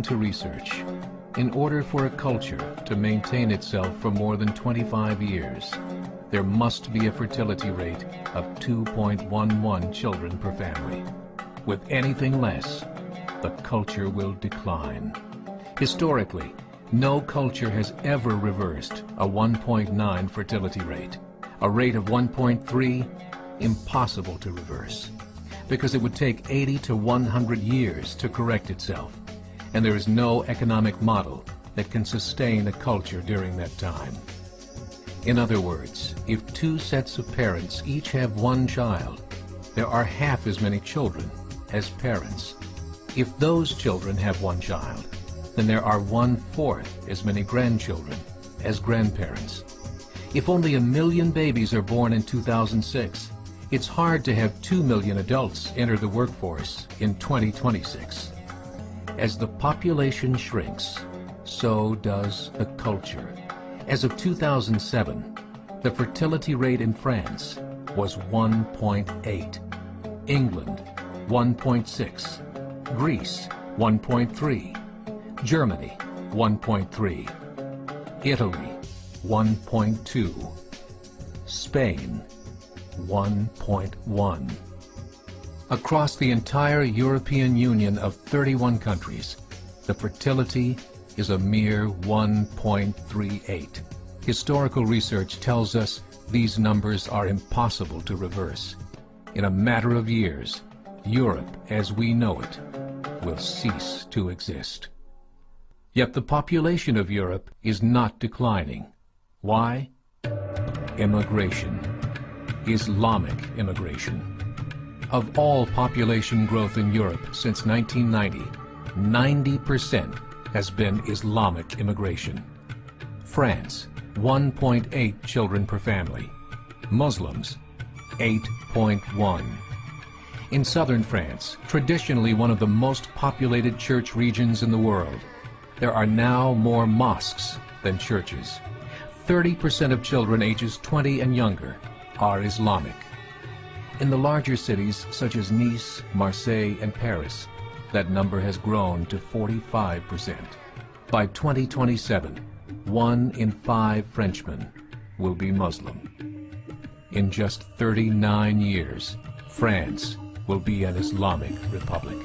to research. In order for a culture to maintain itself for more than 25 years, there must be a fertility rate of 2.11 children per family. With anything less, the culture will decline. Historically, no culture has ever reversed a 1.9 fertility rate. A rate of 1.3, impossible to reverse, because it would take 80 to 100 years to correct itself, and there is no economic model that can sustain a culture during that time. In other words, if two sets of parents each have one child, there are half as many children as parents. If those children have one child, then there are 1/4 as many grandchildren as grandparents. If only 1 million babies are born in 2006, it's hard to have 2 million adults enter the workforce in 2026. As the population shrinks, so does the culture. As of 2007, the fertility rate in France was 1.8, England 1.6, Greece 1.3, Germany 1.3, Italy 1.2, Spain 1.1. Across the entire European Union of 31 countries, the fertility is a mere 1.38. Historical research tells us these numbers are impossible to reverse. In a matter of years, Europe as we know it will cease to exist. Yet the population of Europe is not declining. Why? Immigration. Islamic immigration. Of all population growth in Europe since 1990, 90% has been Islamic immigration. France, 1.8 children per family. Muslims, 8.1. In southern France, traditionally one of the most populated church regions in the world, there are now more mosques than churches. 30% of children ages 20 and younger are Islamic. In the larger cities such as Nice, Marseille, and Paris, that number has grown to 45%. By 2027, 1 in 5 Frenchmen will be Muslim. In just 39 years, France will be an Islamic republic.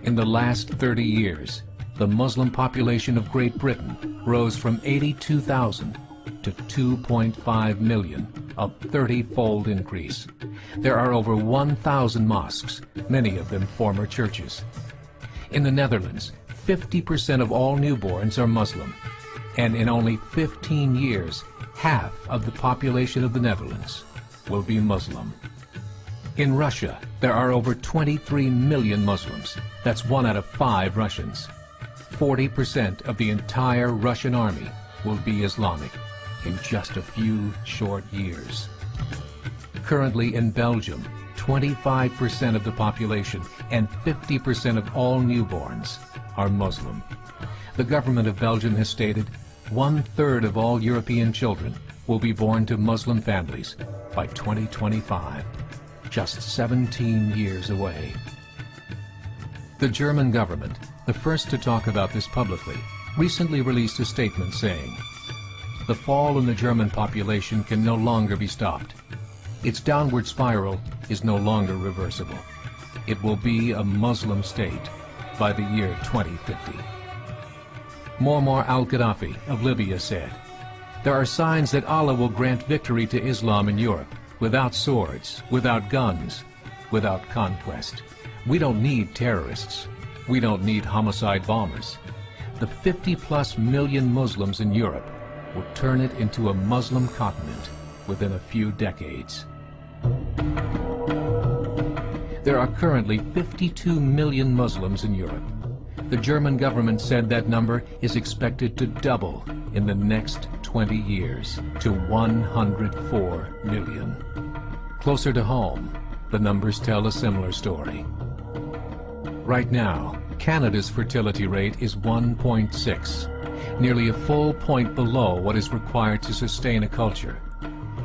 In the last 30 years, the Muslim population of Great Britain rose from 82,000 to 2.5 million, a 30-fold increase. There are over 1,000 mosques, many of them former churches. In the Netherlands, 50% of all newborns are Muslim, and in only 15 years, half of the population of the Netherlands will be Muslim. In Russia, there are over 23 million Muslims. That's 1 out of 5 Russians. 40% of the entire Russian army will be Islamic in just a few short years. Currently in Belgium, 25% of the population and 50% of all newborns are Muslim. The government of Belgium has stated 1/3 of all European children will be born to Muslim families by 2025, just 17 years away. The German government, the first to talk about this publicly, recently released a statement saying, "The fall in the German population can no longer be stopped. Its downward spiral is no longer reversible. It will be a Muslim state by the year 2050. Muammar al-Gaddafi of Libya said, "There are signs that Allah will grant victory to Islam in Europe, without swords, without guns, without conquest. We don't need terrorists. We don't need homicide bombers. The 50+ million Muslims in Europe will turn it into a Muslim continent within a few decades." There are currently 52 million Muslims in Europe. The German government said that number is expected to double in the next 20 years to 104 million. Closer to home, the numbers tell a similar story. Right now, Canada's fertility rate is 1.6, nearly a full point below what is required to sustain a culture.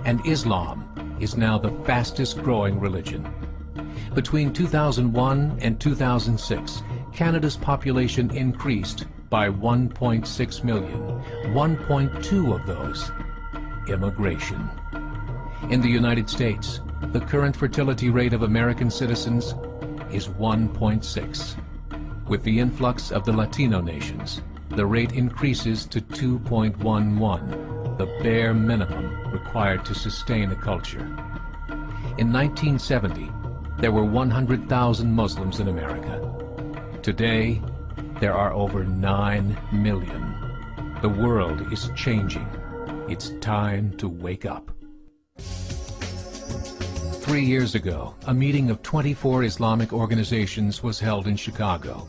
And Islam is now the fastest growing religion. Between 2001 and 2006, Canada's population increased by 1.6 million, 1.2 of those immigration. In the United States, the current fertility rate of American citizens is 1.6. With the influx of the Latino nations, the rate increases to 2.11, the bare minimum required to sustain a culture. In 1970, there were 100,000 Muslims in America. Today, there are over 9 million. The world is changing. It's time to wake up. 3 years ago, a meeting of 24 Islamic organizations was held in Chicago.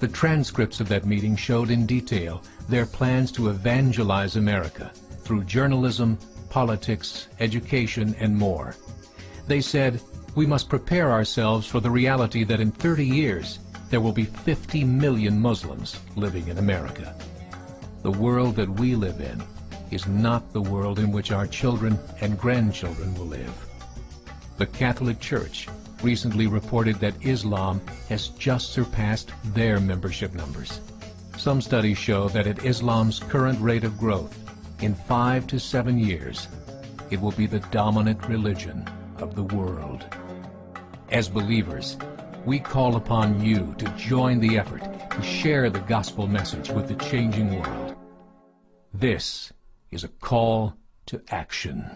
The transcripts of that meeting showed in detail their plans to evangelize America through journalism, politics, education, and more. They said, we must prepare ourselves for the reality that in 30 years, there will be 50 million Muslims living in America. The world that we live in is not the world in which our children and grandchildren will live. The Catholic Church recently reported that Islam has just surpassed their membership numbers. Some studies show that at Islam's current rate of growth, in 5 to 7 years, it will be the dominant religion of the world. As believers, we call upon you to join the effort to share the gospel message with the changing world. This is a call to action.